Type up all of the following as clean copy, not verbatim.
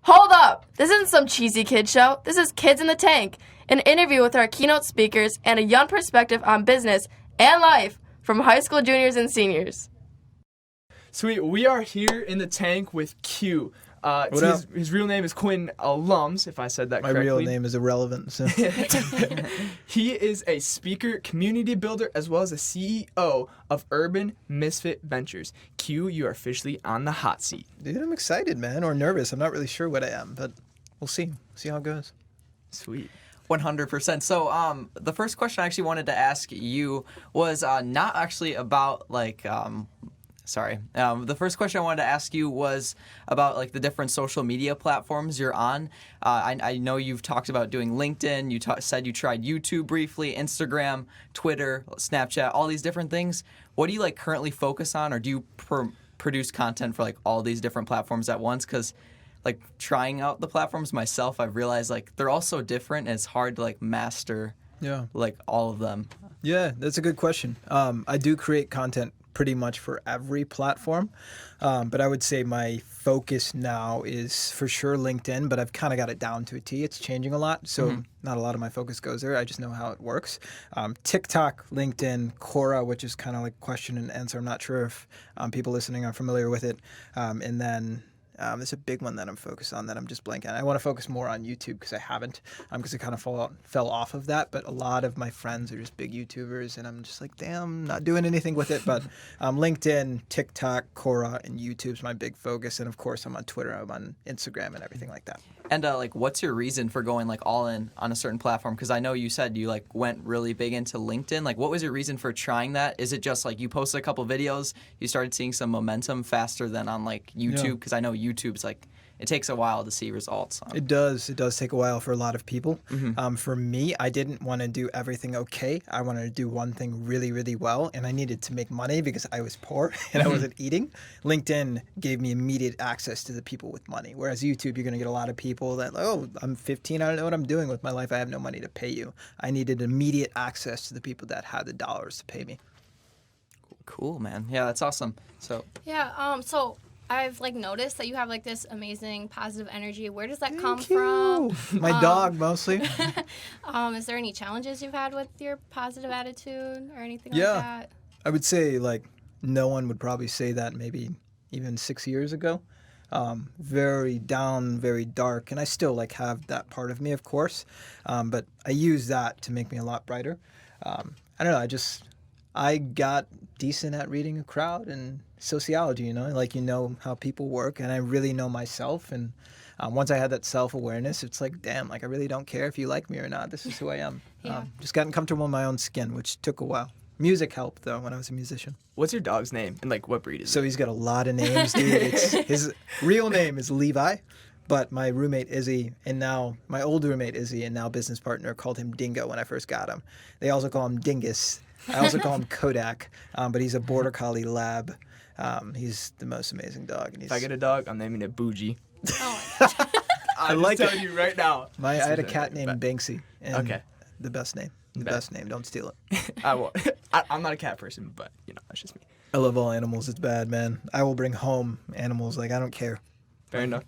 Hold up! This isn't some cheesy kid show. This is Kids in the Tank, an interview with our keynote speakers and a young perspective on business and life from high school juniors and seniors. Sweet. We are here in the tank with Q. His real name is Quinn Alums, if I said that correctly. My real name is irrelevant. So. He is a speaker, community builder, as well as a CEO of Urban Misfit Ventures. Q, you are officially on the hot seat. Dude, I'm excited, man, or nervous. I'm not really sure what I am, but we'll see. See how it goes. Sweet. 100%. So the first question I actually wanted to ask you was not actually about the first question I wanted to ask you was about like the different social media platforms you're on. I know you've talked about doing LinkedIn. You said you tried YouTube briefly, Instagram, Twitter, Snapchat, all these different things. What do you like currently focus on, or do you produce content for like all these different platforms at once? Because like trying out the platforms myself, I've realized like they're all so different and it's hard to like master like all of them. Yeah, that's a good question. I do create content pretty much for every platform. But I would say my focus now is for sure LinkedIn, but I've kind of got it down to a T. It's changing a lot, so not a lot of my focus goes there. I just know how it works. TikTok, LinkedIn, Quora, which is kind of like question and answer. I'm not sure if people listening are familiar with it. And then there's a big one that I'm focused on that I'm just blanking on. I want to focus more on YouTube because I haven't, because I kind of fell off of that. But a lot of my friends are just big YouTubers, and I'm just like, damn, not doing anything with it. But LinkedIn, TikTok, Quora, and YouTube's my big focus. And of course, I'm on Twitter, I'm on Instagram, and everything like that. And like, what's your reason for going like all in on a certain platform? Because I know you said you like went really big into LinkedIn. Like, what was your reason for trying that? Is it just like you posted a couple videos, you started seeing some momentum faster than on like YouTube? Because I know YouTube's like, it takes a while to see results. It does take a while for a lot of people. For me, I didn't want to do everything okay. I wanted to do one thing really, really well, and I needed to make money because I was poor and I wasn't eating. LinkedIn gave me immediate access to the people with money, whereas YouTube, you're going to get a lot of people that, oh, I'm 15, I don't know what I'm doing with my life, I have no money to pay you. I needed immediate access to the people that had the dollars to pay me. Cool, man. Yeah, that's awesome. So So I've like noticed that you have like this amazing positive energy. Where does that come from? My dog mostly. Is there any challenges you've had with your positive attitude or anything like that? I would say like no one would probably say that maybe even 6 years ago. Very down, very dark, and I still like have that part of me, of course. But I use that to make me a lot brighter. I don't know. I got decent at reading a crowd and sociology, like how people work, and I really know myself. And once I had that self-awareness, it's like, damn, like I really don't care if you like me or not. This is who I am. Just gotten comfortable in my own skin, which took a while. Music helped though when I was a musician. What's your dog's name and like what breed is it? So he's got a lot of names, dude. His real name is Levi, but my roommate Izzy, and now my old roommate Izzy, and now business partner, called him Dingo when I first got him. They also call him Dingus. I also call him Kodak, but he's a border collie lab. He's the most amazing dog. And if I get a dog, I'm naming it Bougie. Oh my God. I'm like telling you right now. I had a cat named Banksy. And okay. The best name. The best name. Don't steal it. I will. I'm not a cat person, but that's just me. I love all animals. It's bad, man. I will bring home animals. Like, I don't care. Fair enough.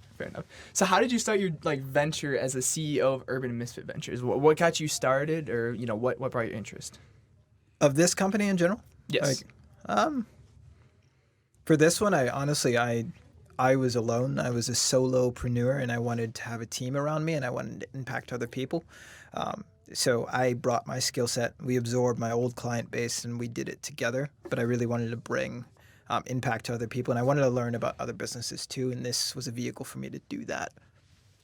So how did you start your venture as a CEO of Urban Misfit Ventures? What got you started, or what brought your interest? Of this company in general? Yes. For this one, I was alone. I was a solopreneur, and I wanted to have a team around me, and I wanted to impact other people. So I brought my skill set. We absorbed my old client base, and we did it together. But I really wanted to bring impact to other people, and I wanted to learn about other businesses too. And this was a vehicle for me to do that.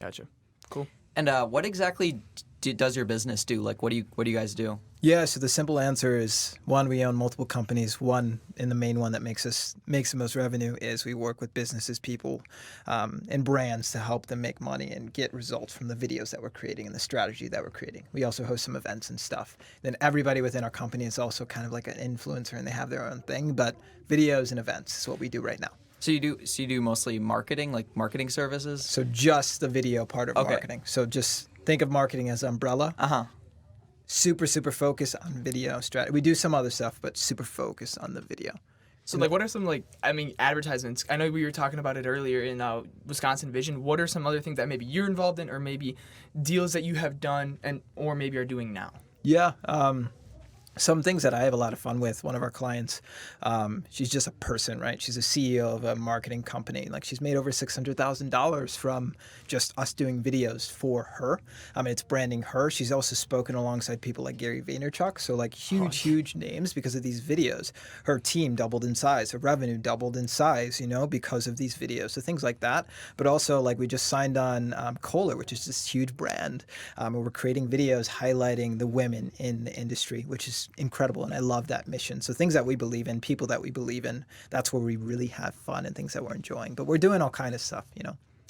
Gotcha. Cool. And what exactly does your business do? Like, what do you guys do? Yeah, so the simple answer is, one, we own multiple companies. One, and the main one that makes the most revenue, is we work with businesses, people, and brands to help them make money and get results from the videos that we're creating and the strategy that we're creating. We also host some events and stuff. Then everybody within our company is also kind of like an influencer, and they have their own thing, but videos and events is what we do right now. So you do mostly marketing, like marketing services? So just the video part of marketing. So just think of marketing as umbrella. Super focused on video strategy. We do some other stuff, but super focused on the video. So like, what are some advertisements? I know we were talking about it earlier in Wisconsin Vision. What are some other things that maybe you're involved in, or maybe deals that you have done or maybe are doing now? Yeah. Some things that I have a lot of fun with. One of our clients, she's just a person, right? She's a CEO of a marketing company. Like, she's made over $600,000 from just us doing videos for her. I mean, it's branding her. She's also spoken alongside people like Gary Vaynerchuk. So like huge names because of these videos. Her team doubled in size. Her revenue doubled in size, because of these videos. So things like that. But also, like, we just signed on Kohler, which is this huge brand. And we're creating videos highlighting the women in the industry, which is incredible, and I love that mission. So things that we believe in, people that we believe in, that's where we really have fun and things that we're enjoying. But we're doing all kind of stuff,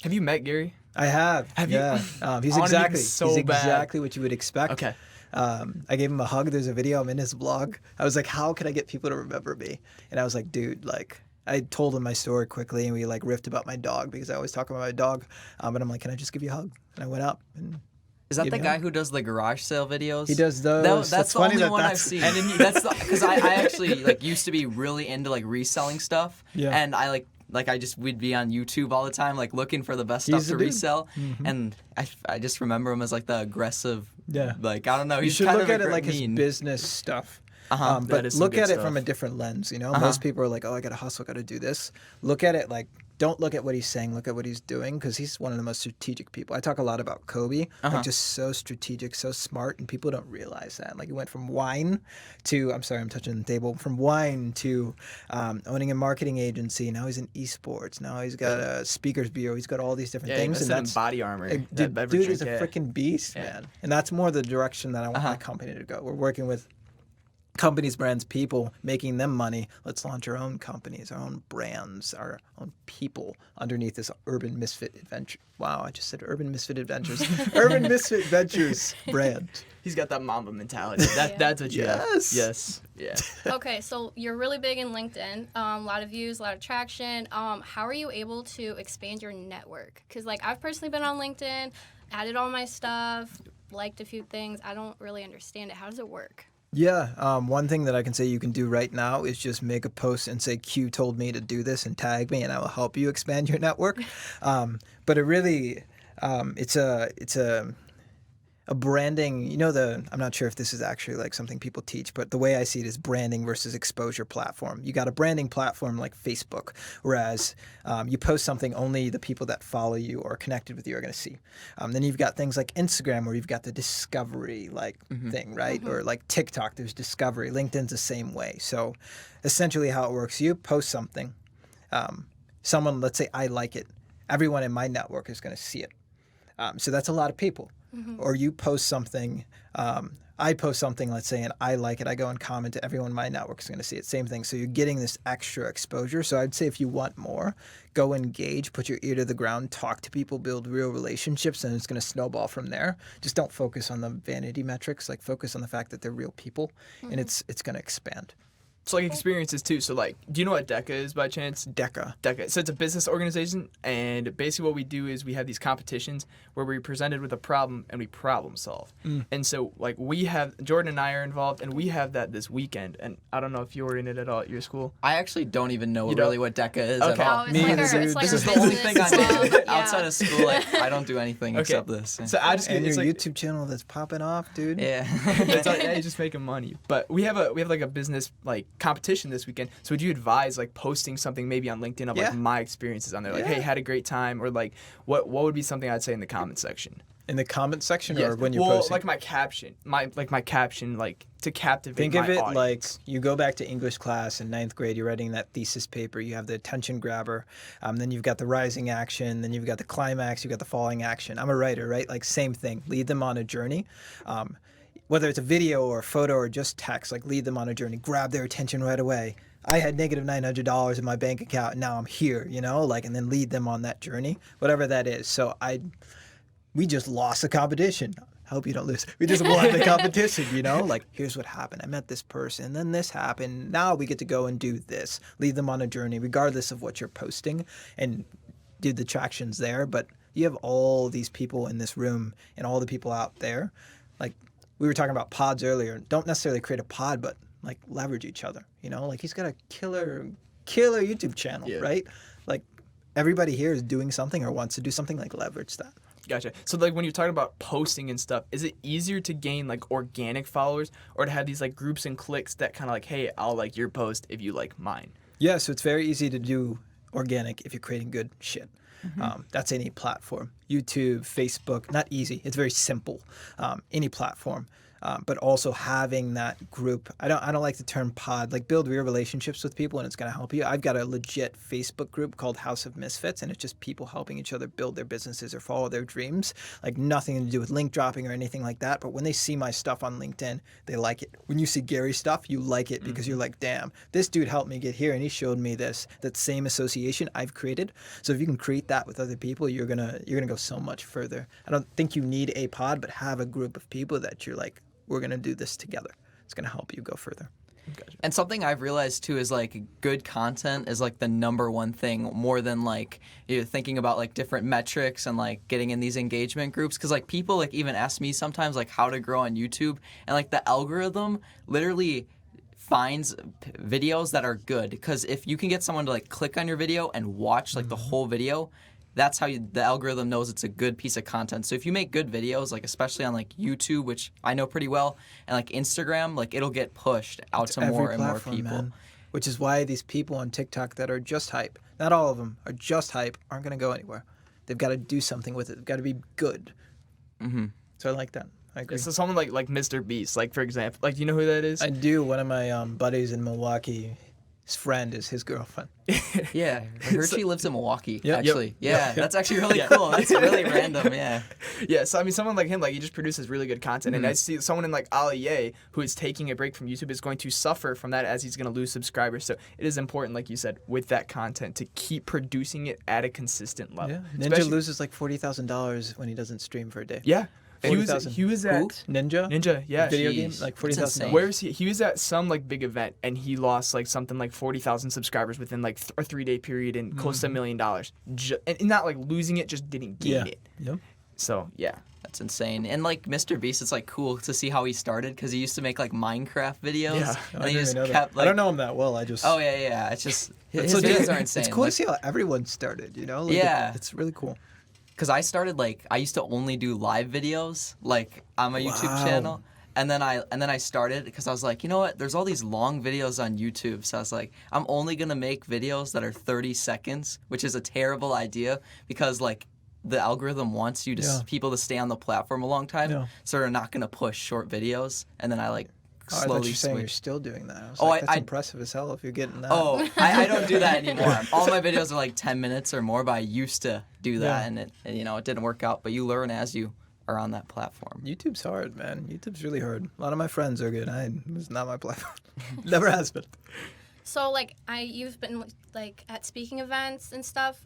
Have you met Gary? I have. You? He's exactly what you would expect. Okay. I gave him a hug. There's a video. I'm in his vlog. I was like, how can I get people to remember me? And I was like, dude, I told him my story quickly, and we riffed about my dog because I always talk about my dog. And I'm like, can I just give you a hug? And I went up and. Is that the guy who does the garage sale videos? He does those. That's the only one I've seen. And that's because I actually used to be really into reselling stuff. Yeah. And we'd be on YouTube all the time looking for the best stuff to resell. Mm-hmm. And I just remember him as the aggressive. Yeah. I don't know. You should look at it his business stuff. But look at it from a different lens. Most people are like, oh, I gotta hustle, gotta do this. Look at it don't look at what he's saying, look at what he's doing, because he's one of the most strategic people. I talk a lot about Kobe, just so strategic, so smart, and people don't realize that. He went from wine to, I'm sorry, I'm touching the table, from wine to owning a marketing agency. Now he's in esports. Now he's got a speakers bureau. He's got all these different things. And that's in body armor. Dude is a freaking beast, man. And that's more the direction that I want my company to go. We're working with companies, brands, people, making them money. Let's launch our own companies, our own brands, our own people underneath this Urban Misfit Adventure. Wow, I just said Urban Misfit Adventures. Urban Misfit Ventures brand. He's got that Mamba mentality. That's what you have. Yes. Yeah. Okay, so you're really big in LinkedIn. A lot of views, a lot of traction. How are you able to expand your network? Because I've personally been on LinkedIn, added all my stuff, liked a few things. I don't really understand it. How does it work? Yeah, one thing that I can say you can do right now is just make a post and say, Q told me to do this, and tag me, and I will help you expand your network. But it really, it's a branding, I'm not sure if this is actually something people teach, but the way I see it is branding versus exposure platform. You got a branding platform like Facebook, whereas you post something only the people that follow you or are connected with you are going to see. Then you've got things like Instagram where you've got the discovery thing, right? Or TikTok, there's discovery. LinkedIn's the same way. So essentially how it works, you post something, someone, let's say I like it, everyone in my network is going to see it. So that's a lot of people. Mm-hmm. Or you post something, I post something, let's say, and I like it. I go and comment to everyone in my network is going to see it. Same thing. So you're getting this extra exposure. So I'd say if you want more, go engage, put your ear to the ground, talk to people, build real relationships, and it's going to snowball from there. Just don't focus on the vanity metrics. Focus on the fact that they're real people, and it's going to expand. So experiences too. So do you know what DECA is by chance? DECA. So it's a business organization, and basically what we do is we have these competitions where we're presented with a problem and we problem solve. And so we have, Jordan and I are involved, and we have that this weekend. And I don't know if you're in it at all at your school. I actually don't even know really what DECA is at all. Me neither. This is the only thing I do outside of school. I don't do anything except this. So I just and your YouTube channel that's popping off, dude. Yeah. You're just making money. But we have a business competition this weekend. So would you advise posting something maybe on LinkedIn of my experiences on there, hey, had a great time, or what would be something I'd say in the comment section? In the comment section, or when you're posting? My caption, my caption, to captivate. Think my of it audience. you go back to English class in 9th grade. You're writing that thesis paper. You have the attention grabber. Then you've got the rising action. Then you've got the climax. You've got the falling action. I'm a writer, right? Same thing. Lead them on a journey. Whether it's a video or a photo or just text, lead them on a journey. Grab their attention right away. I had negative $900 in my bank account, and now I'm here, and then lead them on that journey, whatever that is. So we just lost the competition. I hope you don't lose. We just won the competition, here's what happened. I met this person, then this happened. Now we get to go and do this. Lead them on a journey, regardless of what you're posting, and do the tractions there. But you have all these people in this room and all the people out there. We were talking about pods earlier. Don't necessarily create a pod, but leverage each other. He's got a killer killer YouTube channel, Yeah. right? Like everybody here is doing something or wants to do something, like leverage that. Gotcha. So like when you're talking about posting and stuff, is it easier to gain like organic followers or to have these like groups and cliques that kind of like, hey, I'll like your post if you like mine? Yeah, so it's very easy to do organic if you're creating good shit. That's any platform. YouTube, Facebook, not easy. It's very simple. Any platform. But also having that group. I don't like the term pod. Like build real relationships with people and it's going to help you. I've got a legit Facebook group called House of Misfits, and it's just people helping each other build their businesses or follow their dreams. Like nothing to do with link dropping or anything like that. But when they see my stuff on LinkedIn, they like it. When you see Gary's stuff, you like it because you're like, damn, this dude helped me get here and he showed me this. That same association I've created. So if you can create that with other people, you're gonna go so much further. I don't think you need a pod, but have a group of people that you're like, we're going to do this together. It's going to help you go further. Gotcha. And something I've realized too is like good content is like the number one thing more than like you're thinking about like different metrics and like getting in these engagement groups. Cause like people like even ask me sometimes like how to grow on YouTube, and like the algorithm literally finds videos that are good. Because if you can get someone to like click on your video and watch like the whole video, that's how the algorithm knows it's a good piece of content. So if you make good videos, like especially on like YouTube, which I know pretty well, and like Instagram, like it'll get pushed out to more and more people. Man. Which is why these people on TikTok that are just hype, not all of them are just hype, aren't going to go anywhere. They've got to do something with it. They've got to be good. Mm-hmm. So I like that. I agree. So someone like Mr. Beast, like for example, like you know who that is? I do. One of my buddies in Milwaukee, his friend is his girlfriend. Yeah, I heard she lives in Milwaukee, Yep. actually. Yep. Yeah, that's actually really cool. That's really random, yeah. Yeah, so I mean, someone like him, like he just produces really good content, and I see someone in like Ali Ye who is taking a break from YouTube is going to suffer from that as he's going to lose subscribers. So it is important, like you said, with that content to keep producing it at a consistent level. Yeah. Ninja loses like $40,000 when he doesn't stream for a day. Yeah. He was 40,000. at Ninja, yeah. video Jeez. game, like That's $40,000. insane. Where is he? He was at some like big event and he lost like something like 40,000 subscribers within like a 3-day period and close to $1 million. And not like losing it, just didn't gain it. Yep. So yeah. That's insane. And like Mr. Beast, it's like cool to see how he started because he used to make like Minecraft videos. Yeah. And he just kept I like. don't know him that well. I just. Oh, yeah. It's just. His So videos are insane. It's cool Like, to see how everyone started, you know? Like, Yeah. It's really cool. Because I started like I used to only do live videos like on my YouTube Wow. channel, and then I started because I was like, you know what? There's all these long videos on YouTube, so I was like, I'm only gonna make videos that are 30 seconds, which is a terrible idea because like the algorithm wants you to Yeah. people to stay on the platform a long time, Yeah. so they're not gonna push short videos, and then I like Oh, I thought slowly you were saying you're switched. still doing that. I was Oh, like, that's I- impressive as hell if you're getting that. Oh, I don't do that anymore. All my videos are like 10 minutes or more, but I used to do that, Yeah. and it didn't work out. But you learn as you are on that platform. YouTube's hard, man. YouTube's really hard. A lot of my friends are good. It's not my platform. Never has been. So like you've been like at speaking events and stuff,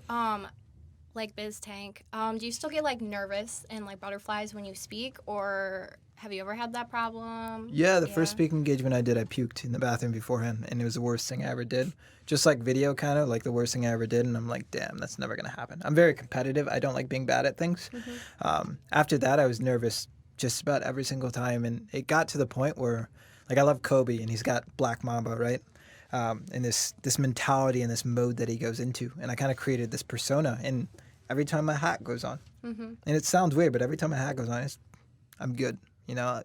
like BizTank. Do you still get like nervous and like butterflies when you speak, or have you ever had that problem? Yeah, the first speaking engagement I did, I puked in the bathroom beforehand, and it was the worst thing I ever did. Just like video, kind of like the worst thing I ever did, and I'm like, damn, that's never gonna happen. I'm very competitive. I don't like being bad at things. After that, I was nervous just about every single time, and it got to the point where, like, I love Kobe, and he's got Black Mamba, right? And this mentality and this mode that he goes into, and I kind of created this persona, and every time my hat goes on, and it sounds weird, but every time my hat goes on, I'm good. You know,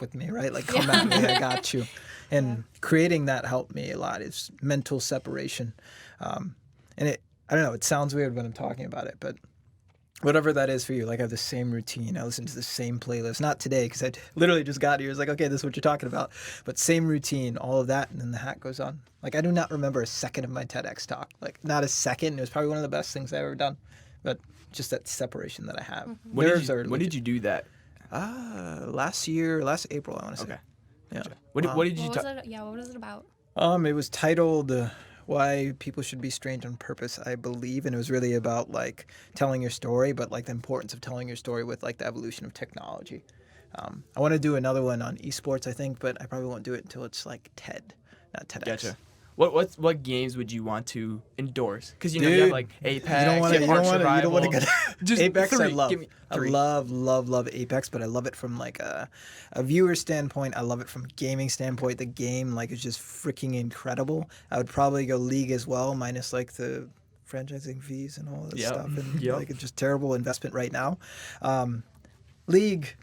with me, right? Like, come at me, I got you. And creating that helped me a lot. It's mental separation. And I don't know, it sounds weird when I'm talking about it, but whatever that is for you, like I have the same routine. I listen to the same playlist. Not today, because I literally just got here. It's like, okay, this is what you're talking about. But same routine, all of that, and then the hat goes on. Like, I do not remember a second of my TEDx talk. Like, not a second. It was probably one of the best things I've ever done. But just that separation that I have. When Nerves did are when did you do that? last April, I want to say. Okay. Yeah. What did you What was ta- it? Yeah, what was it about? It was titled Why People Should Be Strange on Purpose, I believe, and it was really about like telling your story, but like the importance of telling your story with like the evolution of technology. I want to do another one on esports, I think, but I probably won't do it until it's like TED, not TEDx. Gotcha. What games would you want to endorse? Because you Dude, have like Apex, you don't want to. You don't want to Survival. go. Just Apex, three. I love. Give me I three. love Apex, but I love it from like a viewer standpoint. I love it from a gaming standpoint. The game like is just freaking incredible. I would probably go League as well, minus like the franchising fees and all that Yep. stuff, and Yep. like it's just terrible investment right now. League,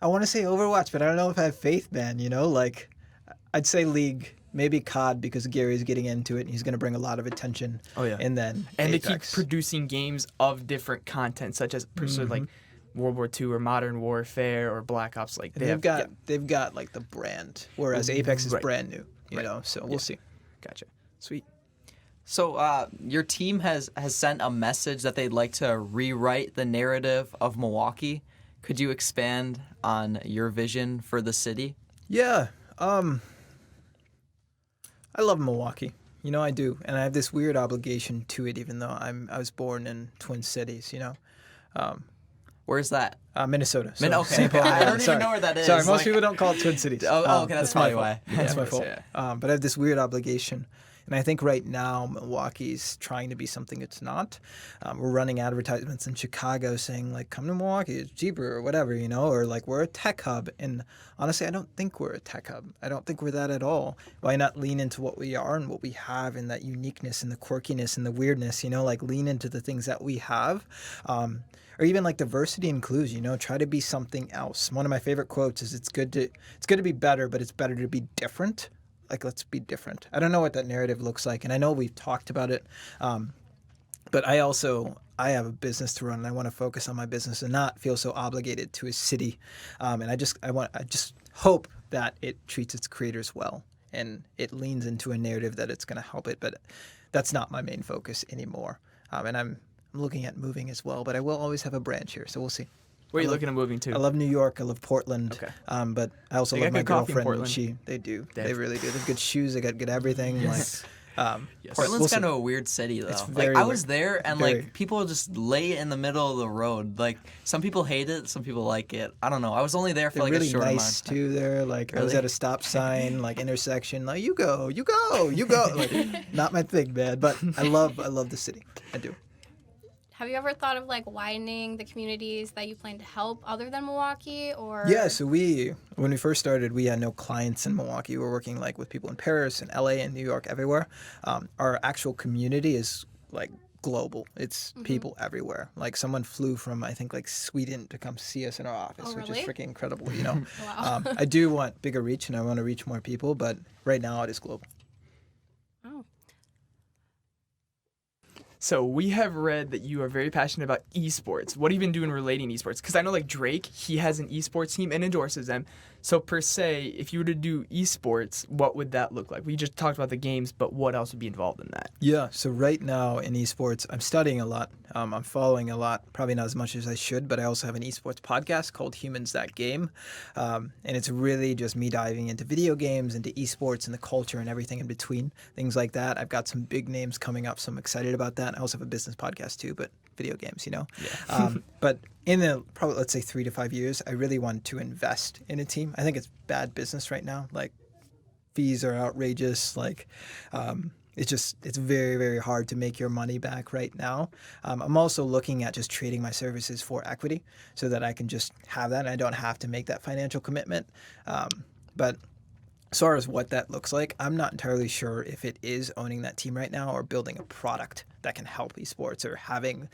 I want to say Overwatch, but I don't know if I have faith, man. You know, like I'd say League. Maybe COD because Gary's getting into it and he's going to bring a lot of attention. Oh, yeah. And then And they keep Apex. producing games of different content, such as like World War II or Modern Warfare or Black Ops. Like They've got like the brand, whereas Apex is Right. brand new. You Right. know, so we'll see. Gotcha. Sweet. So your team has sent a message that they'd like to rewrite the narrative of Milwaukee. Could you expand on your vision for the city? Yeah. I love Milwaukee. You know, I do, and I have this weird obligation to it, even though I was born in Twin Cities. You know, Where's that? Minnesota. So Okay. St. Paul, I don't Sorry. even know where that is. Sorry, most Like- people don't call it Twin Cities. Okay, that's my probably fault. why. That's my Yeah, fault. yeah. But I have this weird obligation. And I think right now Milwaukee's trying to be something it's not. We're running advertisements in Chicago saying like, "Come to Milwaukee, it's cheaper," or whatever, you know, or like we're a tech hub. And honestly, I don't think we're a tech hub. I don't think we're that at all. Why not lean into what we are and what we have, and that uniqueness and the quirkiness and the weirdness? You know, like lean into the things that we have. Or even like diversity includes, you know, try to be something else. One of my favorite quotes is it's good to be better, but it's better to be different. Like, let's be different. I don't know what that narrative looks like, and I know we've talked about it, but I have a business to run, and I want to focus on my business and not feel so obligated to a city. And I just hope that it treats its creators well and it leans into a narrative that it's going to help it. But that's not my main focus anymore. And I'm looking at moving as well, but I will always have a branch here, so we'll see. Where are you looking at moving to? I love New York. I love Portland. Okay. But I also They love got my good coffee in girlfriend. Portland. They do. They They have- really do. They have good shoes. They got good everything. Yes. Like, Yes. Portland's we'll see. kind of a weird city, though. It's Like very I was weird. there, and Very. like people just lay in the middle of the road. Like some people hate it, some people like it. I don't know. I was only there for They're like really a short nice amount of time. too. There, like I was Really? at a stop sign, like intersection. Like you go. Like not my thing, man. But I love the city. I do. Have you ever thought of like widening the communities that you plan to help other than Milwaukee, or? Yeah, so when we first started, we had no clients in Milwaukee. We were working like with people in Paris and LA and New York, everywhere. Our actual community is like global. It's people everywhere. Like someone flew from, I think, like Sweden to come see us in our office, Oh, which really? is freaking incredible, you know. Wow. I do want bigger reach and I want to reach more people, but right now it is global. Oh. So we have read that you are very passionate about esports. What have you been doing relating to esports? Because I know like Drake, he has an esports team and endorses them. So per se, if you were to do esports, what would that look like? We just talked about the games, but what else would be involved in that? Yeah, so right now in esports, I'm studying a lot. I'm following a lot, probably not as much as I should, but I also have an esports podcast called Humans That Game. And it's really just me diving into video games, into esports and the culture and everything in between, things like that. I've got some big names coming up, so I'm excited about that. I also have a business podcast too, but video games, you know. Yeah. But in the probably, let's say 3 to 5 years, I really want to invest in a team. I think it's bad business right now. Like fees are outrageous. Like it's very, very hard to make your money back right now. I'm also looking at just trading my services for equity so that I can just have that and I don't have to make that financial commitment. But as far as what that looks like, I'm not entirely sure if it is owning that team right now or building a product that can help esports or having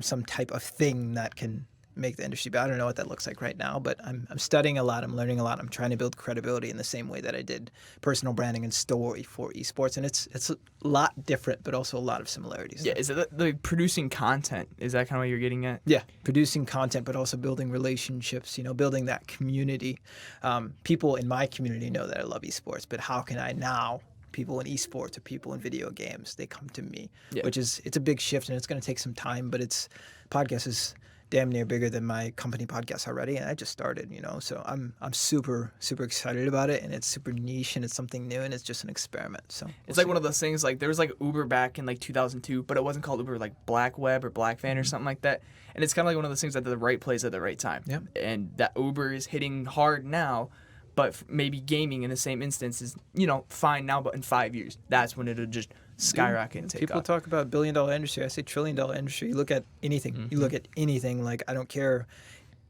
some type of thing that can make the industry better. I don't know what that looks like right now, but I'm studying a lot. I'm learning a lot. I'm trying to build credibility in the same way that I did personal branding and story for esports. And it's a lot different, but also a lot of similarities. Yeah, is it the producing content? Is that kind of what you're getting at? Yeah, producing content, but also building relationships, you know, building that community. People in my community know that I love esports, but how can I now, people in esports or people in video games, they come to me, Yeah. it's a big shift and it's going to take some time, but podcast is damn near bigger than my company podcast already, and I just started, you know, so I'm super, super excited about it, and it's super niche, and it's something new, and it's just an experiment, so. It's like one of those things, like there was like Uber back in like 2002, but it wasn't called Uber, like Black Web or Black Fan or something like that. And it's kind of like one of those things at the right place at the right time. Yep. And that Uber is hitting hard now, But maybe gaming in the same instance is, fine now, but in 5 years, that's when it'll just skyrocket and take People off. talk about billion-dollar industry. I say trillion-dollar industry. You look at anything. Mm-hmm. You look at anything. Like, I don't care.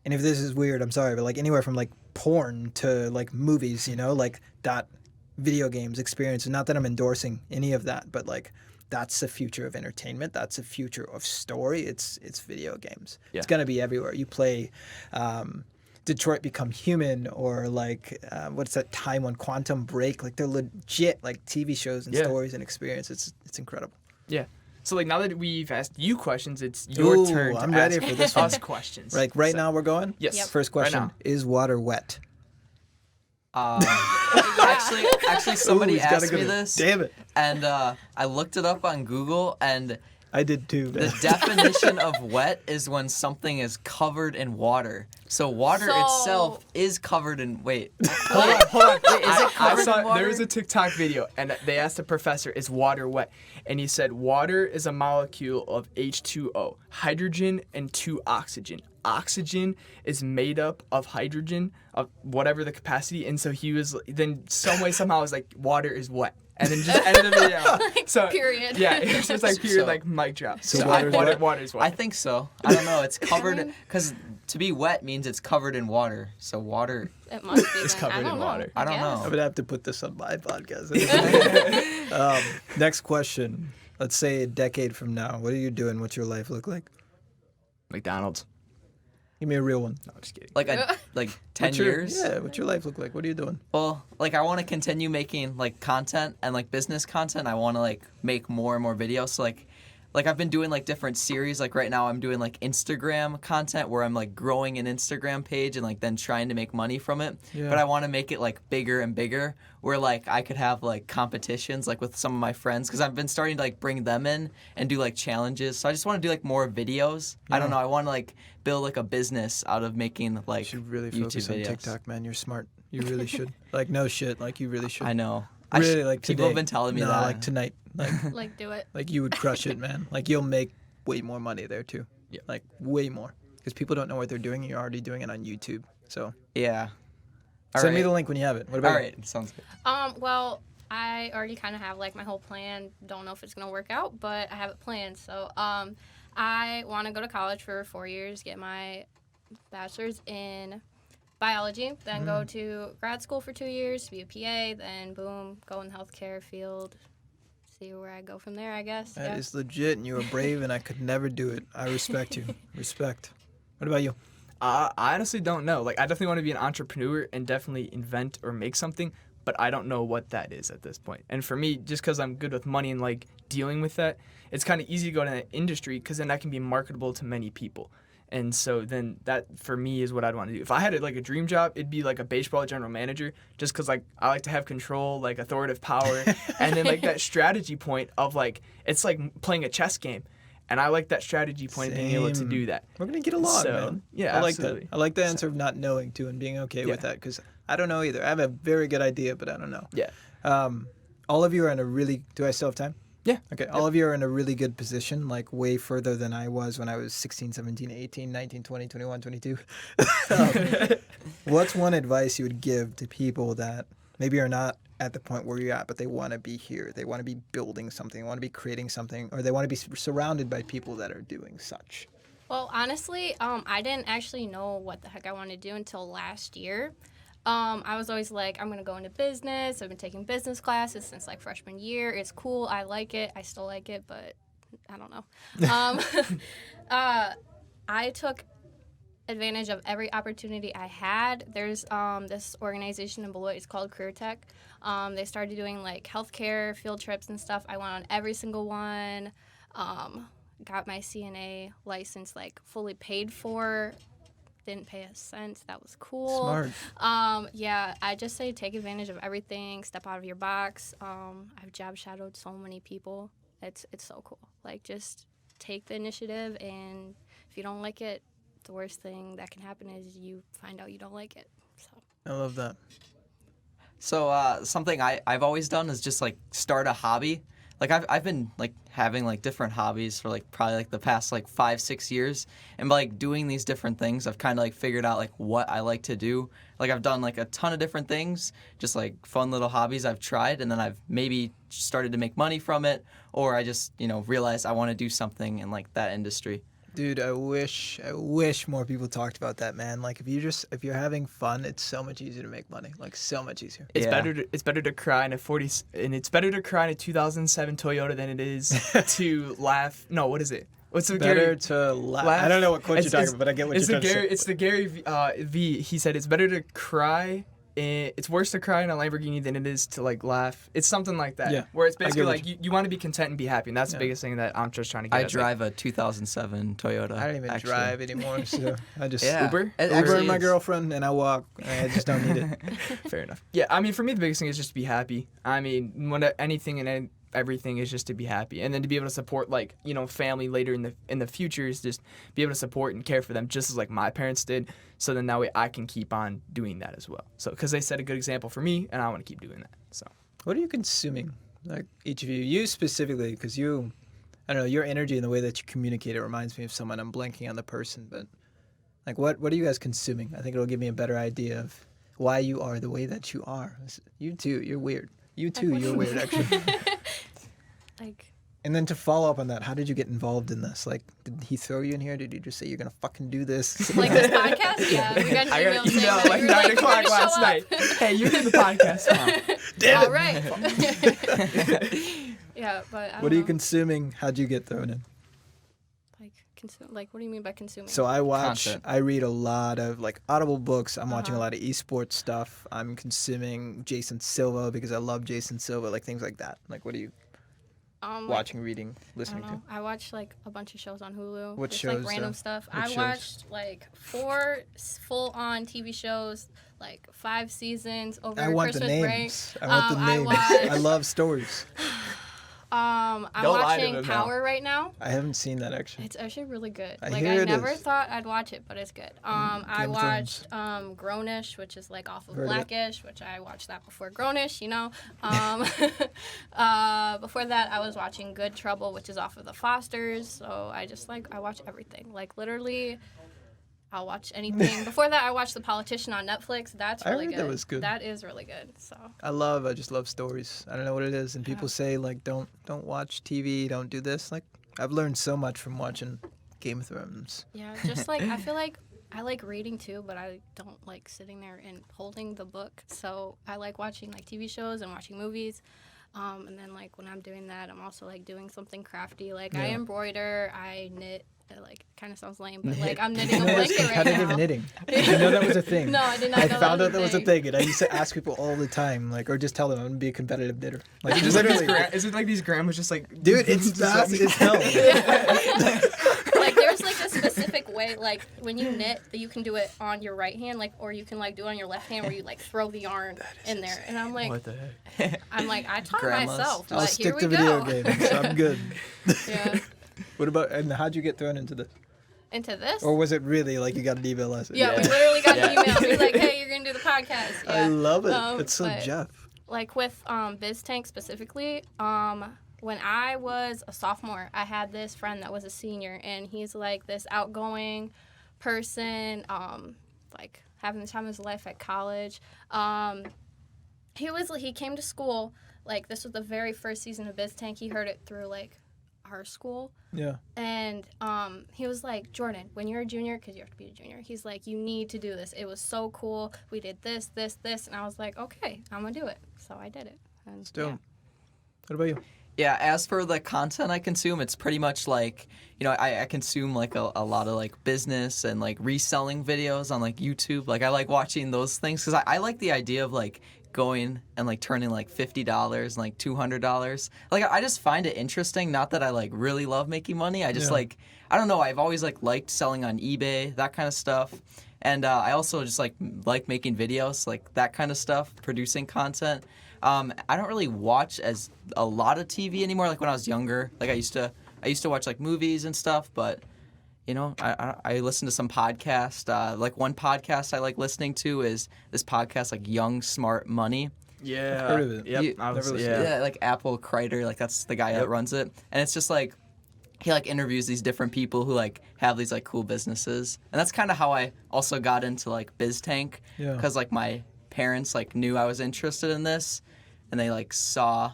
And if this is weird, I'm sorry, but like anywhere from like porn to like movies, like that video games experience. Not that I'm endorsing any of that, but like that's the future of entertainment. That's the future of story. It's video games. Yeah. It's gonna be everywhere. You play Detroit Become Human or like what's that time on Quantum Break? Like they're legit like TV shows and stories and experience. It's incredible. Yeah. So like now that we've asked you questions, it's your turn to I'm ask ready for this one. us questions. Like right now we're going? Yes. Yep. First question, now. is water wet? Actually, somebody he's gotta asked go me to- this, Damn it. and I looked it up on Google, and I did too, man. the definition of wet is when something is covered in water. So water So- itself is covered in. Wait, Hold on. Wait, is it covered in water? There was a TikTok video, and they asked the professor, "Is water wet?" And he said, "Water is a molecule of H2O, hydrogen and 2 oxygen. Oxygen is made up of hydrogen of whatever the capacity." And so he was then somehow was like, "Water is wet." And then just ended the video. So period. Yeah, it's just like period, So- like mic drop. So water's water's water's wet. I think so. I don't know. It's covered because to be wet means it's covered in water. So water. It must be. It's then. covered I don't in know. water. I don't guess. know. I'm gonna have to put this on my podcast. Next question. Let's say a decade from now. What are you doing? What's your life look like? McDonald's. Give me a real one. No, I'm just kidding. Like 10 What's your- years. Yeah, what's your life look like? What are you doing? Well, like I want to continue making like content and like business content. I want to like make more and more videos. So like I've been doing like different series. Like right now I'm doing like Instagram content where I'm like growing an Instagram page and like then trying to make money from it. Yeah. But I want to make it like bigger and bigger where like I could have like competitions like with some of my friends because I've been starting to like bring them in and do like challenges. So I just want to do like more videos. I don't know. I want to like build like a business out of making like You should really YouTube focus on videos. TikTok, man. You're smart. You really should. Like no shit. Like you really should. I know. Really, like today. people have been telling me no, that. like tonight. Like Like do it. like you would crush it, man. Like you'll make way more money there too. Yeah. Like way more. Because people don't know what they're doing. You're already doing it on YouTube. So Yeah. All send me right. the link when you have it. What about All you? right, sounds good. Well, I already kind of have like my whole plan. Don't know if it's gonna work out, but I have it planned. So, I want to go to college for 4 years, get my bachelor's in biology, then go to grad school for 2 years to be a PA, then boom, go in the healthcare field. See where I go from there, I guess. That yeah. is legit, and you were brave, and I could never do it. I respect you. Respect. What about you? I honestly don't know. Like, I definitely want to be an entrepreneur and definitely invent or make something, but I don't know what that is at this point. And for me, just because I'm good with money and like dealing with that, it's kind of easy to go to that industry because then that can be marketable to many people. And so then that for me is what I'd want to do. If I had like a dream job, it'd be like a baseball general manager, just because like I like to have control, like authoritative power, and then like that strategy point of like it's like playing a chess game. And I like that strategy point of being able to Same. do that. We're gonna get along, So, man. yeah, I like absolutely. that. I like the answer of not knowing too and being okay with Yeah. that because I don't know either. I have a very good idea, but I don't know. Yeah. All of you are in a really. Do I still have time? Yeah. Okay. All of you are in a really good position, like way further than I was when I was 16, 17, 18, 19, 20, 21, 22. What's one advice you would give to people that maybe are not at the point where you're at, but they want to be here? They want to be building something, want to be creating something, or they want to be surrounded by people that are doing such. Well, honestly, I didn't actually know what the heck I wanted to do until last year. I was always like, I'm going to go into business. I've been taking business classes since like freshman year. It's cool. I like it. I still like it, but I don't know. I took advantage of every opportunity I had. There's this organization in Beloit. It's called Career Tech. They started doing like healthcare field trips and stuff. I went on every single one. Got my CNA license like fully paid for. Didn't pay a cent. That was cool. Smart. Yeah, I just say take advantage of everything. Step out of your box. I've job shadowed so many people. It's so cool. Like just take the initiative, and if you don't like it, the worst thing that can happen is you find out you don't like it. So I love that. So something I've always done is just like start a hobby. like I've been like having like different hobbies for like probably like the past like 5-6 years, and by like doing these different things I've kind of like figured out like what I like to do. Like I've done like a ton of different things, just like fun little hobbies I've tried, and then I've maybe started to make money from it, or I just realized I want to do something in like that industry. Dude, I wish more people talked about that, man. Like if you're having fun, it's so much easier to make money. Like so much easier. It's Yeah. better to cry in a 2007 Toyota than it is to laugh. No, what is it? What's the Better to laugh. I don't know what quote you're talking about, but I get what you're trying to say. It's the Gary V. He said it's better to cry. It's worse to cry in a Lamborghini than it is to like laugh. It's something like that. Yeah. Where it's I get basically what like you want to be content and be happy, and that's the biggest thing that I'm just trying to get. I at. drive a 2007 Toyota. I don't even actually. drive anymore, so I just Yeah. Uber? It Uber actually and my is. girlfriend, and I walk. I just don't need it. Fair enough. Yeah, I mean, for me, the biggest thing is just to be happy. I mean, anything and everything is just to be happy, and then to be able to support like family later in the future is just be able to support and care for them just as like my parents did. So then that way I can keep on doing that as well. So because they set a good example for me, and I want to keep doing that. So What are you consuming? Like each of you specifically, because I don't know, your energy and the way that you communicate it reminds me of someone. I'm blanking on the person, but like what are you guys consuming? I think it'll give me a better idea of why you are the way that you are. You too, you're weird. You too, you're weird actually. Like, And then to follow up on that, how did you get involved in this? Like, did he throw you in here? Did he just say you're gonna fucking do this? like this podcast? Yeah, we got an I got email an email saying that like you were 9 like, o'clock "You're gonna last show night. up." Hey, you're in the podcast now. All right. Yeah, but I What don't are you know. consuming? How'd you get thrown in? Like, what do you mean by consuming? So I Content. I read a lot of like Audible books. I'm watching a Uh-huh. lot of esports stuff. I'm consuming Jason Silva because I love Jason Silva, like things like that. Like, what are you like, watching, reading, I listening don't know. I watch like a bunch of shows on Hulu. What just shows, like random stuff. what I shows? watched like 4 full-on TV shows, like 5 seasons over to? I want the Christmas break. names. I want the I names. watched- I love stories. I'm Don't lie to watching them now. Power right now. I haven't seen that actually. It's actually really good. I Like hear I it never is. thought I'd watch it, but it's good. I Game of watched Grownish, which is like off of Heard of it. Blackish, which I watched that before Grownish, before that I was watching Good Trouble, which is off of The Fosters. So I watch everything. Like literally I'll watch anything. Before that I watched The Politician on Netflix. That's I really heard good. that was good. That is really good. So I just love stories. I don't know what it is, and people say like don't watch TV, don't do this. Like I've learned so much from watching Game of Thrones. yeah, just like I feel like I like reading too, but I don't like sitting there and holding the book. So I like watching like TV shows and watching movies. And then like when I'm doing that, I'm also like doing something crafty. Like I Yeah. embroider, I knit. Like kind of sounds lame, but like I'm knitting a blanket right Competitive now. knitting. Did you know that was a thing? No, I did not I know found that out that was a thing, and I used to ask people all the time, like, or just tell them I'm gonna be a competitive knitter. Like, Just like literally, is it like these grandmas just like dude, it's fast as hell. Like there's like a specific way, like when you knit, that you can do it on your right hand, like, or you can like do it on your left hand, where you like throw the yarn in there. And I'm like, what the heck? I taught Grandmas. myself, I'll but stick here we to video go. games. So I'm good. Yeah. What about, and how'd you get thrown into this? Into this. Or was it really like you got an email lesson? Yeah, we Yeah. literally got an Yeah. email. He was like, "Hey, you're gonna do the podcast." Yeah. I love it. It's so but, Jeff. Like with BizTank specifically, when I was a sophomore, I had this friend that was a senior, and he's like this outgoing person, like having the time of his life at college. He came to school, like this was the very first season of BizTank. He heard it through like our school. Yeah. And he was like, Jordan, when you're a junior, because you have to be a junior, he's like, you need to do this. It was so cool. We did this. And I was like, okay, I'm going to do it. So I did it. And, It's dope. yeah. What about you? Yeah, as for the content I consume, it's pretty much like, I consume like a lot of like business and like reselling videos on like YouTube. Like I like watching those things because I like the idea of like going and like turning like $50 and like $200. Like I just find it interesting. Not that I like really love making money. I just Yeah. like, I don't know. I've always like liked selling on eBay, that kind of stuff. And I also just like making videos, like that kind of stuff, producing content. I don't really watch as a lot of TV anymore. Like when I was younger, like I used to watch like movies and stuff. But I listen to some podcast. Like one podcast I like listening to is this podcast like Young Smart Money. Yeah. Heard of it. Yep. You- I was, Never listened to yeah. Yeah, like Apple Kreider, like that's the guy that runs it, and it's just like he like interviews these different people who like have these like cool businesses, and that's kind of how I also got into like BizTank, Yeah. because like my parents like knew I was interested in this, and they like saw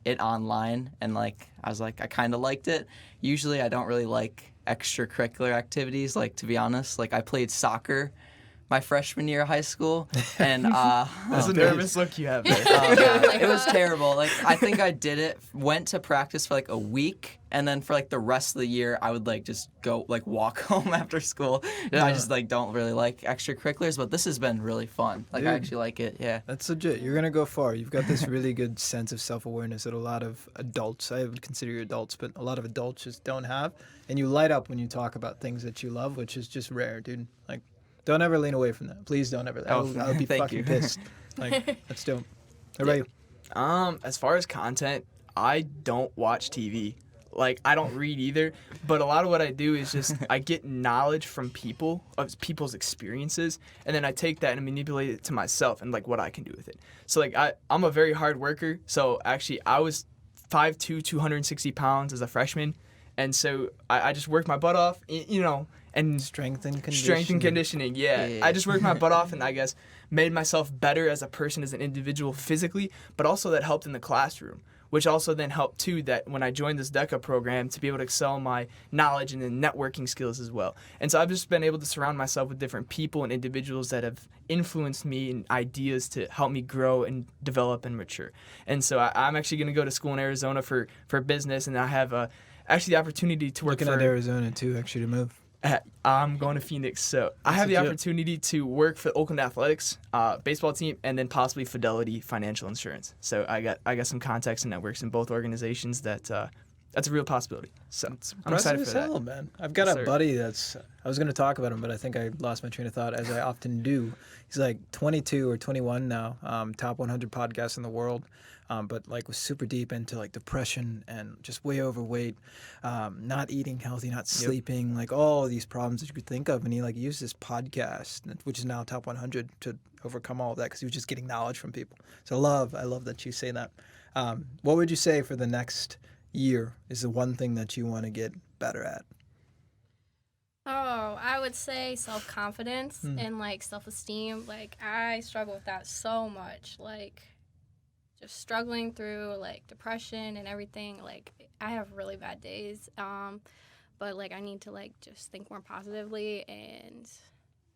it online, and like I was like I kind of liked it. Usually I don't really like extracurricular activities, like to be honest. Like I played soccer my freshman year of high school, and That's a nervous look you have there. oh, God, it was terrible. Like I think I did it, went to practice for like a week, and then for like the rest of the year, I would like just go like walk home after school. And I just like don't really like extracurriculars, but this has been really fun. Like I Dude. actually like it. Yeah. That's legit. You're gonna go far. You've got this really good sense of self-awareness that a lot of adults, I would consider you adults, but a lot of adults just don't have. And you light up when you talk about things that you love, which is just rare, dude. Like, don't ever lean away from that. Please don't ever. Oh, I would be thank fucking you. pissed. Like, that's dope. How about you? As far as content, I don't watch TV. Like, I don't read either. But a lot of what I do is just I get knowledge from people, of people's experiences, and then I take that and manipulate it to myself and like what I can do with it. So like I'm a very hard worker. So actually I was 5'2", 260 pounds as a freshman, and so I just worked my butt off, and Strength and conditioning. Strength and conditioning, yeah. Yeah. I just worked my butt off and I guess made myself better as a person, as an individual physically, but also that helped in the classroom, which also then helped too that when I joined this DECA program to be able to excel my knowledge and then networking skills as well. And so I've just been able to surround myself with different people and individuals that have influenced me and ideas to help me grow and develop and mature. And so I'm actually going to go to school in Arizona for business, and I have actually the opportunity to work Looking for... at Arizona too, actually, to move. I'm going to Phoenix, so I have the legit. opportunity to work for Oakland Athletics baseball team, and then possibly Fidelity Financial Insurance. So I got some contacts and networks in both organizations. That's a real possibility. So I'm excited for as that. hell, man. I've got Yes, a sir. buddy that's. I was going to talk about him, but I think I lost my train of thought, as I often do. He's like 22 or 21 now, top 100 podcast in the world, but like was super deep into like depression and just way overweight, not eating healthy, not sleeping, like all these problems that you could think of. And he like used this podcast, which is now top 100, to overcome all of that because he was just getting knowledge from people. So I love that you say that. What would you say for the next year is the one thing that you want to get better at? Oh, I would say self-confidence and, like, self-esteem. Like, I struggle with that so much. Like, just struggling through, like, depression and everything. Like, I have really bad days. But, like, I need to, like, just think more positively. And,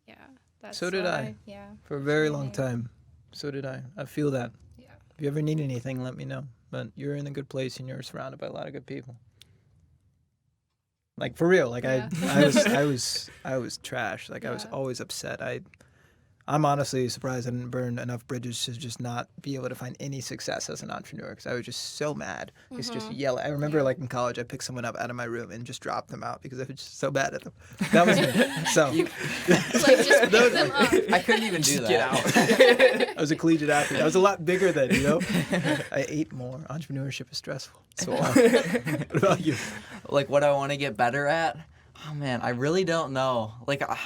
yeah, that's So did what I. Yeah. For a very long really- time. So did I. I feel that. Yeah. If you ever need anything, let me know. But you're in a good place and you're surrounded by a lot of good people. Like, for real. Like, Yeah. I was trash. Like, I was Yeah. always upset. I'm honestly surprised I didn't burn enough bridges to just not be able to find any success as an entrepreneur, because I was just so mad. Just yell. I remember, like, in college, I picked someone up out of my room and just dropped them out because I was just so bad at them. That was me. So Like, just pick them up. I couldn't even do that. Get out. I was a collegiate athlete. I was a lot bigger then, I ate more. Entrepreneurship is stressful. So, what about you? Like what I want to get better at? Oh man, I really don't know. Like I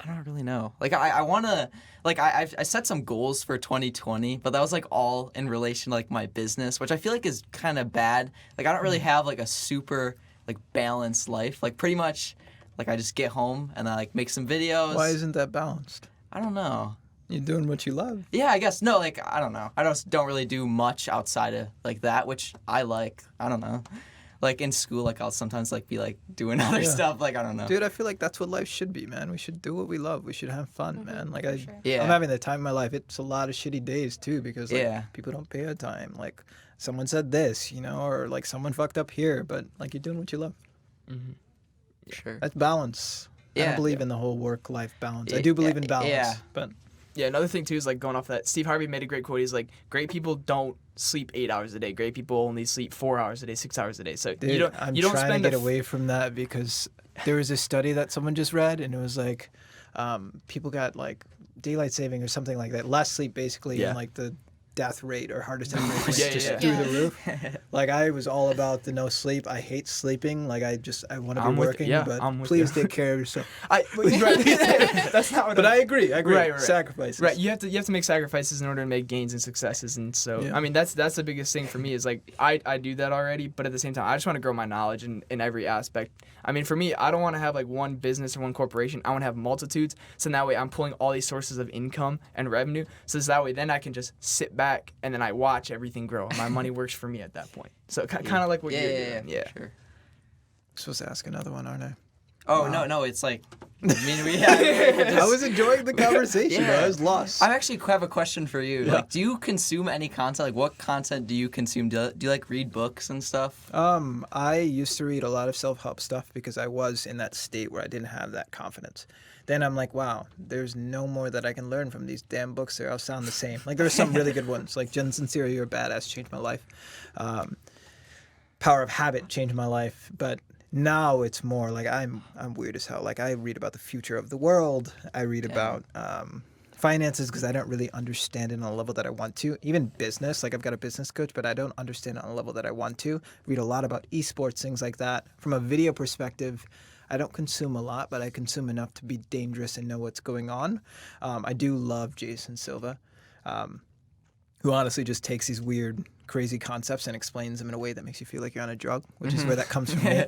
don't really know. Like I want to, like I set some goals for 2020, but that was like all in relation to like my business, which I feel like is kind of bad. Like I don't really have like a super like balanced life. Like pretty much like I just get home and I like make some videos. Why isn't that balanced? I don't know. You're doing what you love. Yeah, I guess. No, like, I don't know. I don't really do much outside of, like, that, which I like. I don't know. Like, in school, like, I'll sometimes, like, be, like, doing other stuff. Like, I don't know. Dude, I feel like that's what life should be, man. We should do what we love. We should have fun, man. Like, sure. Yeah. I'm having the time of my life. It's a lot of shitty days, too, because, like, Yeah. people don't pay our time. Like, someone said this, or, like, someone fucked up here. But, like, you're doing what you love. Sure. That's balance. I Yeah. don't believe in the whole work-life balance. I do believe in balance. Yeah. But Yeah, another thing too is like going off that. Steve Harvey made a great quote. He's like, "Great people don't sleep 8 hours a day. Great people only sleep 4 hours a day, 6 hours a day." So dude, you don't I'm you don't trying spend to get away from that because there was a study that someone just read, and it was like people got like daylight saving or something like that, less sleep basically, Yeah. and like the death rate or heart attack rate went Yeah, just yeah. through Yeah. the roof. Like I was all about the no sleep. I hate sleeping. Like I want to be I'm with- working, yeah, but I'm with please you. take care of yourself. Right. That's not what. But I'm- I agree. Right. Sacrifices. Right, you have to make sacrifices in order to make gains and successes, and so Yeah. I mean that's the biggest thing for me is like I do that already, but at the same time I just want to grow my knowledge in every aspect. I mean for me I don't want to have like one business or one corporation. I want to have multitudes, so that way I'm pulling all these sources of income and revenue, so that way then I can just sit back and then I watch everything grow. And my money works for me at that point. So kind of like what you're doing. Yeah. Sure. I'm supposed to ask another one, aren't I? Oh no, it's like I mean we have. I was enjoying the conversation. Yeah. I was lost. I actually have a question for you. Yeah. Like, do you consume any content? Like, what content do you consume? Do you like read books and stuff? I used to read a lot of self-help stuff because I was in that state where I didn't have that confidence. Then I'm like, wow, there's no more that I can learn from these damn books. They all sound the same. Like there's some really good ones, like Jen Sincere, You're a Badass, changed my life. Power of Habit changed my life. But now it's more like I'm weird as hell. Like I read about the future of the world. I read about finances because I don't really understand it on a level that I want to. Even business, like I've got a business coach, but I don't understand it on a level that I want to. Read a lot about esports, things like that. From a video perspective, I don't consume a lot, but I consume enough to be dangerous and know what's going on. I do love Jason Silva, who honestly just takes these weird, crazy concepts and explains them in a way that makes you feel like you're on a drug, which is where that comes from me.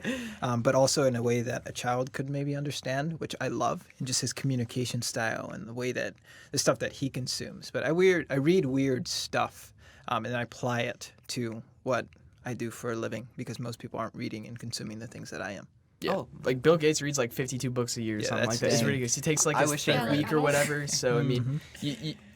But also in a way that a child could maybe understand, which I love, and just his communication style and the way that the stuff that he consumes. But I read weird stuff, and I apply it to what I do for a living because most people aren't reading and consuming the things that I am. Yeah. Oh. Like Bill Gates reads like 52 books a year or something like that. It's dang. ridiculous. He takes like I a wish I thick read. week or whatever. So I mean,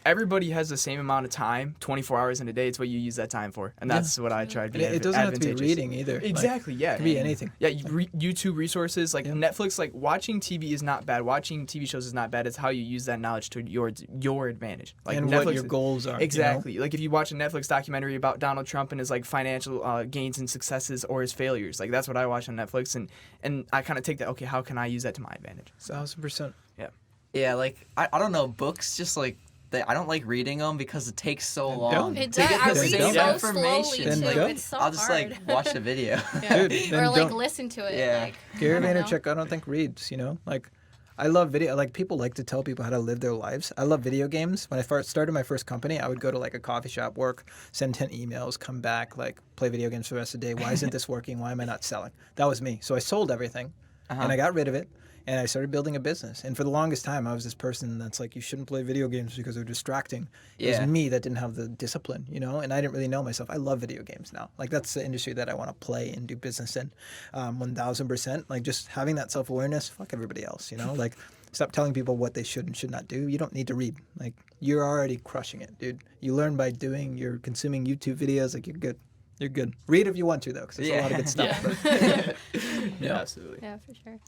everybody has the same amount of time, 24 hours in a day. It's what you use that time for, and that's what I try to And be. it doesn't have to be advantageous. reading either. Like, Exactly. Yeah. it could be anything. Yeah, YouTube resources like Netflix. Like watching TV is not bad. Watching TV shows is not bad. It's how you use that knowledge to your advantage. Like and Netflix, what your goals are. Exactly. Like if you watch a Netflix documentary about Donald Trump and his like financial gains and successes or his failures, like that's what I watch on Netflix, and I kind of take that. Okay, how can I use that to my advantage? So 1,000%. Yeah, like I don't know, books just like I don't like reading them because it takes so long. don't. It to does. get I the read same so information. slowly Then too. don't. It's so I'll just hard. like watch a video. Dude, or then like don't. listen to it. Yeah. Like, Gary I don't know. Vaynerchuk, I don't think reads, Like, I love video. Like, people like to tell people how to live their lives. I love video games. When I first started my first company, I would go to, like, a coffee shop, work, send 10 emails, come back, like, play video games for the rest of the day. Why isn't this working? Why am I not selling? That was me. So I sold everything, and I got rid of it, and I started building a business. And for the longest time, I was this person that's like, you shouldn't play video games because they're distracting. It Yeah. was me that didn't have the discipline, and I didn't really know myself. I love video games now. Like, that's the industry that I want to play and do business in, 1,000%. Like, just having that self-awareness, fuck everybody else, Like, stop telling people what they should and should not do. You don't need to read. Like, you're already crushing it, dude. You learn by doing. You're consuming YouTube videos. Like, you're good. You're good. Read if you want to, though, because there's a lot of good stuff. But yeah, absolutely. Yeah, for sure.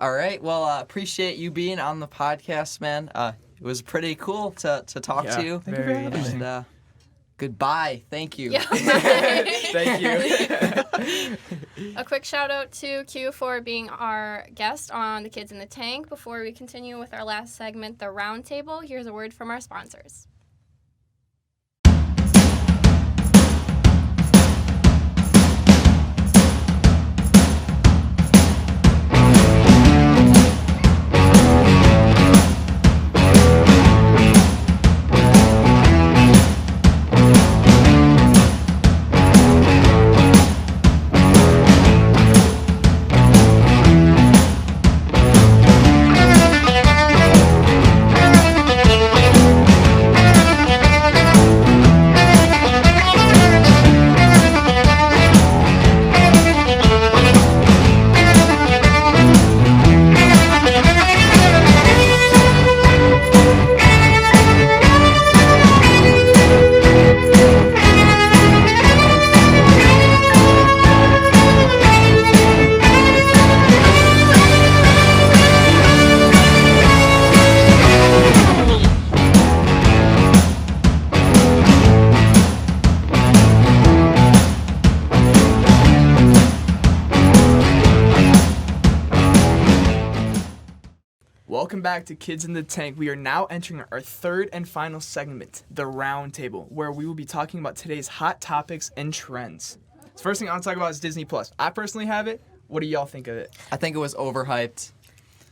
All right. Well, appreciate you being on the podcast, man. It was pretty cool to talk to you. Thank you for having me. And goodbye. Thank you. Yeah. Thank you. A quick shout out to Q for being our guest on the Kids in the Tank. Before we continue with our last segment, the Roundtable, here's a word from our sponsors. welcome back to Kids in the Tank. We are now entering our third and final segment, the Roundtable, where we will be talking about today's hot topics and trends. The first thing I want to talk about is Disney Plus. I personally have it. What do y'all think of it? I think it was overhyped.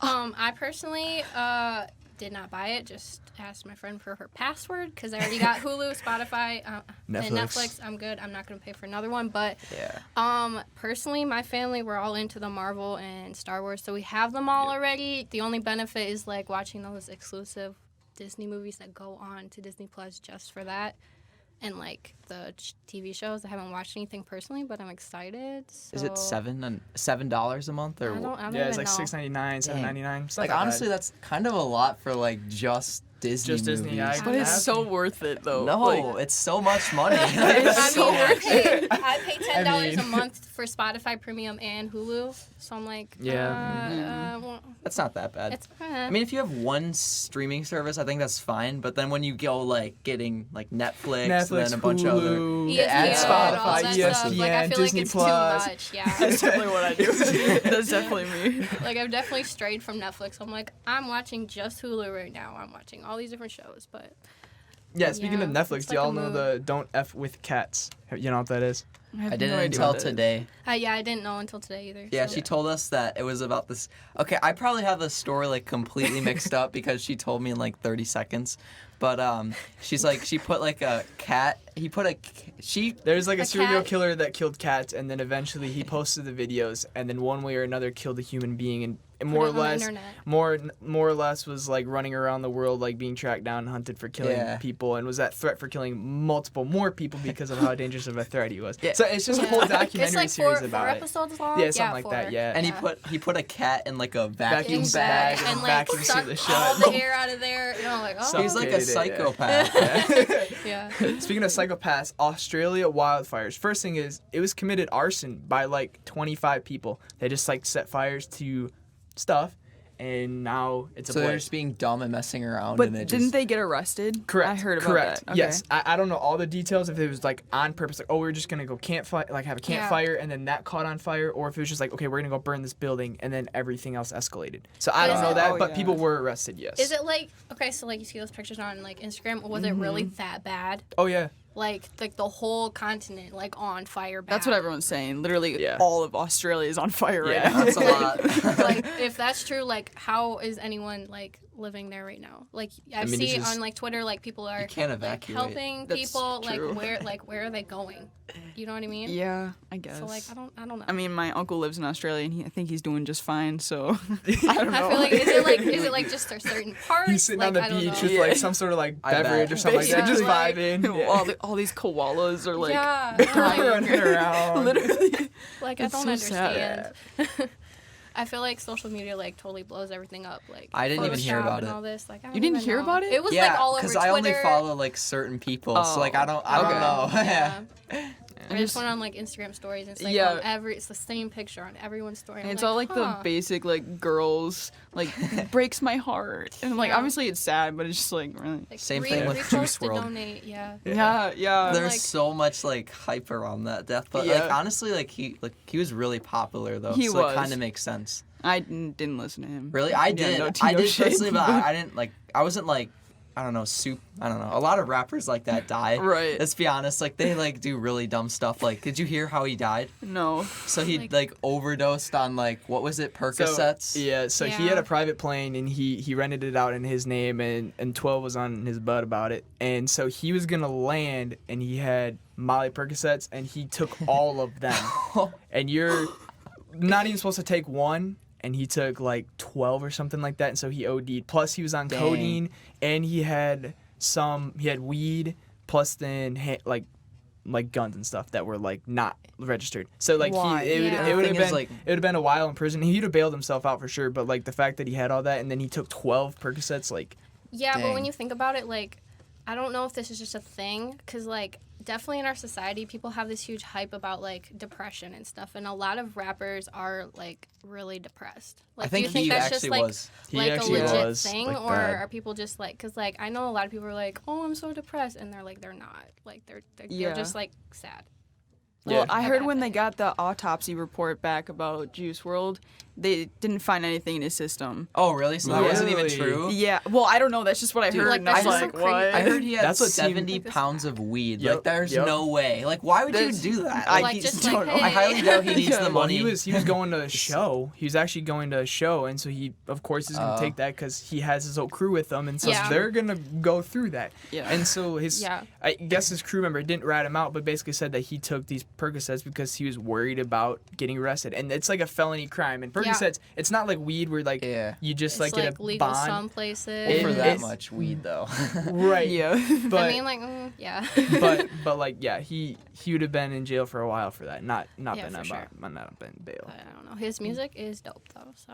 I personally did not buy it. Just asked my friend for her password because I already got Hulu, Spotify, and Netflix. I'm good. I'm not going to pay for another one. But personally, my family, we're all into the Marvel and Star Wars, so we have them all already. The only benefit is like watching those exclusive Disney movies that go on to Disney Plus just for that. And like the TV shows, I haven't watched anything personally, but I'm excited. So. Is it $7 a month or? I don't Yeah, it's even like know. $6.99, $7.99. Like honestly, that's kind of a lot for like just Disney Disney, movies. But it's so worth it, though. No, Like, it's so much money. I pay $10 a month for Spotify Premium and Hulu, so I'm like, well, That's not that bad. it's. I mean, if you have one streaming service, I think that's fine. But then when you go like getting like Netflix and then a bunch of other, Hulu, ESPN, and all Spotify, that ESPN, stuff. Like, I feel Disney like it's Plus. too much. Yeah. that's definitely what I do. That's definitely me. Like I've definitely strayed from Netflix. I'm like, I'm watching just Hulu right now. I'm watching all these different shows, but. Yeah, speaking of Yeah, Netflix, it's do y'all like a know mood. the Don't F with Cats? You know what that is? I didn't until today. Yeah, I didn't know until today either. Yeah, so. she told us that it was about this. Okay, I probably have the story like completely mixed up because she told me in like 30 seconds. But she's like, she put like a cat. There's like a A serial cat? killer that killed cats, and then eventually he posted the videos, and then one way or another killed a human being, and more or Put it on the less, internet. more or less was like running around the world, like being tracked down and hunted for killing people, and was at threat for killing multiple more people because of how dangerous of a threat he was. Yeah. So it's just a whole documentary It's like series four about it. episodes long. Yeah, something like that. 4. Yeah. And he put a cat in like a vacuum Vacuum bag. bag. and like vacuum suck seal it all shut. the air out of there. You know, like So- He's like Yeah. a psychopath. yeah. Speaking of psychopaths, Australia wildfires. First thing is, it was committed arson by like 25 people. They just like set fires to stuff, and now it's So a they're blaze. just being dumb and messing around. But and they didn't just, they get arrested? Correct. I heard about Correct. that. Okay. Yes. I don't know all the details if it was like on purpose, like, oh, we're just gonna go campfire, like have a campfire, and then that caught on fire, or if it was just like, okay, we're gonna go burn this building, and then everything else escalated. So I But don't is know it- that, Oh, but yeah. people were arrested. Yes. Is it like okay? So like you see those pictures on like Instagram. Was it really that bad? Oh yeah. Like the whole continent like on fire. Bad. That's what everyone's saying. Literally, Yeah. all of Australia is on fire right Yeah. now. that's a lot. Like if that's true, like how is anyone like living there right now? Like I mean, it's see just- on like Twitter like people are can't like evacuate. helping That's people true. like where are they going? You know what I mean? Yeah, I guess. So like I don't know. I mean, my uncle lives in Australia, and I think he's doing just fine. So I don't know. I feel like is it like just a certain part? He's sitting like, on the I don't beach know. with like some sort of like I bet. beverage or something like that, just Basically. vibing. Yeah. all these koalas are like yeah, Running around. literally. like I It's don't so sad. understand. I feel like social media like totally blows everything up. Like I didn't even hear Photoshop about and it. all this. Like I don't You didn't even hear know. about it? It was Yeah, like all over because Twitter. I only follow like certain people, so like I don't okay. know. Yeah. I And just just- went on like Instagram stories and it's like Yeah. it's the same picture on everyone's story. And I'm it's all like huh. the basic like girls like breaks my heart, and like Yeah. obviously it's sad, but it's just like really. Like, Same thing with repost Juice to WRLD. donate, yeah. Yeah. There's like- so much like hype around that death, but Yeah. like honestly, like he was really popular though, He so was. it kind of makes sense. I didn't listen to him. Really, I Yeah, did. no I no did shade. personally, but I didn't like. I wasn't like. I don't know. I don't know. A lot of rappers like that die. Right. Let's be honest. Like they like do really dumb stuff. Like, did you hear how he died? No. So he Like- like overdosed on like what was it, Percocets? So he Yeah. had a private plane and he rented it out in his name and 12 was on his butt about it. And so he was gonna land and he had Molly Percocets and he took all of them. And you're not even supposed to take one. And he took like 12 or something like that, and so he OD'd. Plus he was on Dang. codeine, and he had weed, plus then like guns and stuff that were like not registered. So like Why? it would Yeah. it would have The thing is, been like- it would have been a while in prison. He'd have bailed himself out for sure, but like the fact that he had all that and then he took 12 Percocets, like Yeah, but when Dang. you think about it, like, I don't know if this is just a thing, because, like, definitely in our society, people have this huge hype about, like, depression and stuff, and a lot of rappers are, like, really depressed. Like, I think do you think he that's actually just, like, was. He like a actually legit was, thing, like, or bad. are people just, like, because, like, I know a lot of people are like, oh, I'm so depressed, and they're, like, they're not. Like, they're Yeah. just, like, sad. Well, Yeah. I heard Okay. when they got the autopsy report back about Juice WRLD, they didn't find anything in his system. Oh, really? So that wasn't even Really? true? Yeah, well, I don't know. That's just what I heard. like, And I was that's like, so what? crazy. I heard he had That's what 70 pounds of weed. Yep, Like, there's yep. no way. Like, why would There's- you do that? I Like, just just don't like, know. I highly doubt he needs the Well, money. he was going to a show. He was actually going to a show, and so he, of course, is going to take that because he has his whole crew with him, and so Yeah. they're going to go through that. Yeah. And so his, Yeah. I guess his crew member didn't rat him out, but basically said that he took these Percocets because he was worried about getting arrested, and it's like a felony crime. And Percocets, it's not like weed where like Yeah. you just It's like like get a legal bond. some places. Well, for that it's- much weed, though. Right. Yeah. But I mean, like, yeah. but like yeah, he would have been in jail for a while for that. Not Yeah, been for on sure. not been bail. But I don't know. His music is dope though. So.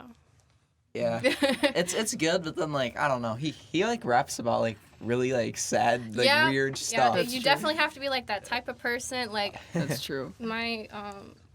Yeah. It's good, but then, like, I don't know. He like raps about, like, really, like, sad, like, yeah, weird stuff. Yeah, That's you true. definitely have to be like that type of person. Like That's true. my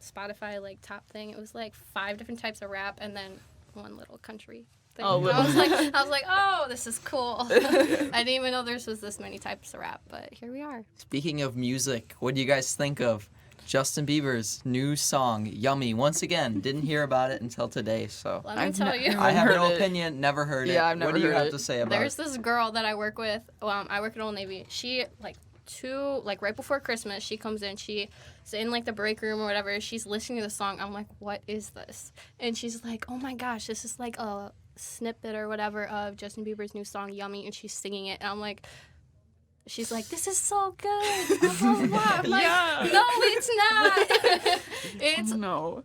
Spotify like top thing, it was like 5 different types of rap and then one little country thing. Oh, I was like, oh, this is cool. I didn't even know there was this many types of rap, but here we are. Speaking of music, what do you guys think of Justin Bieber's new song, Yummy? Once again, didn't hear about it until today, so Let me I've tell ne- you. I have heard no it. opinion, never heard it. Yeah, I've never What do you heard have it. to say about There's it? this girl that I work with. I work at Old Navy. She right before Christmas, she comes in. She's in like the break room or whatever. She's listening to the song. I'm like, what is this? And she's like, oh my gosh, this is like a snippet or whatever of Justin Bieber's new song Yummy, and she's singing it. And I'm like, she's like, this is so good. Blah, blah, blah. I'm like, Yeah. no, it's not. It's No.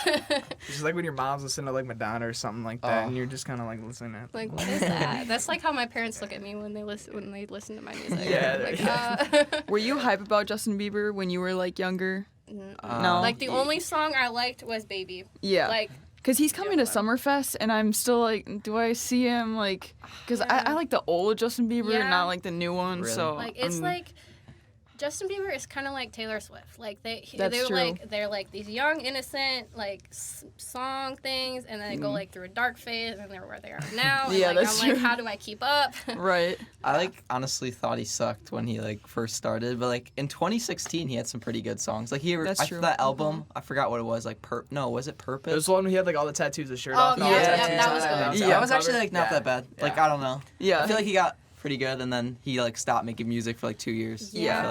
It's just like when your mom's listening to like Madonna or something like that, Oh. and you're just kind of like listening to. like, what is that? That's like how my parents look at me when they listen to my music. Yeah, Like, Were you hype about Justin Bieber when you were like younger? No. Like the only song I liked was Baby. Yeah. Like Because he's coming to Summerfest, and I'm still like, do I see him like? Because I like the old Justin Bieber, Yeah. not like the new one. Really? So like it's I'm- like Justin Bieber is kind of like Taylor Swift. Like That's they're true. like they're like these young innocent like song things, and then they go like through a dark phase, and then they're where they are now. And, Yeah, like, that's I'm like, true. how do I keep up? right. I like honestly thought he sucked when he like first started, but like in 2016 he had some pretty good songs. Like That's true. that album, I forgot what it was. Like was it Purpose? It was the one where he had like all the tattoos, the shirt Oh, off. And all yeah, the yeah, tattoos that on was it. good. And Yeah. That was actually cover. like not Yeah. that bad. Like Yeah. I don't know. Yeah. I feel like he got pretty good, and then he like stopped making music for like 2 years. Yeah. I feel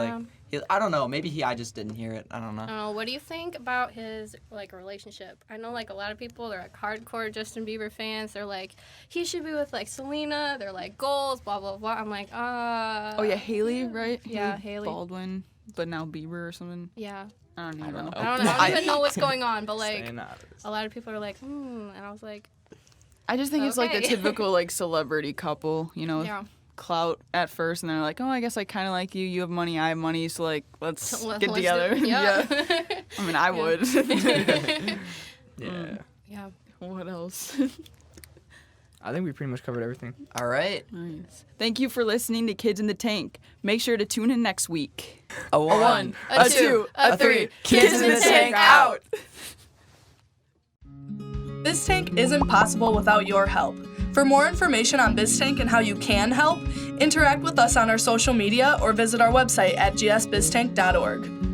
like I don't know. Maybe I just didn't hear it. I don't know. What do you think about his like relationship? I know like a lot of people, they're like hardcore Justin Bieber fans. They're like, he should be with like Selena. They're like goals, blah blah blah. I'm like, Oh yeah, Haley, right? Yeah, Haley. Baldwin, but now Bieber or something. yeah. I don't even know. I don't even know what's going on, but like Staying out of this. a lot of people are like, and I was like, I just think it's like the Okay. typical like celebrity couple, you know, yeah. clout at first, and they're like, oh, I guess I kind of like you. You have money, I have money, so like let's Let's get do together. it. Yeah. I mean, I would. Yeah. Yeah. What else? I think we pretty much covered everything. All right. Nice. Thank you for listening to Kids in the Tank. Make sure to tune in next week. A one. A two, a three. Kids in the Tank out. BizTank isn't possible without your help. For more information on BizTank and how you can help, interact with us on our social media or visit our website at gsbiztank.org.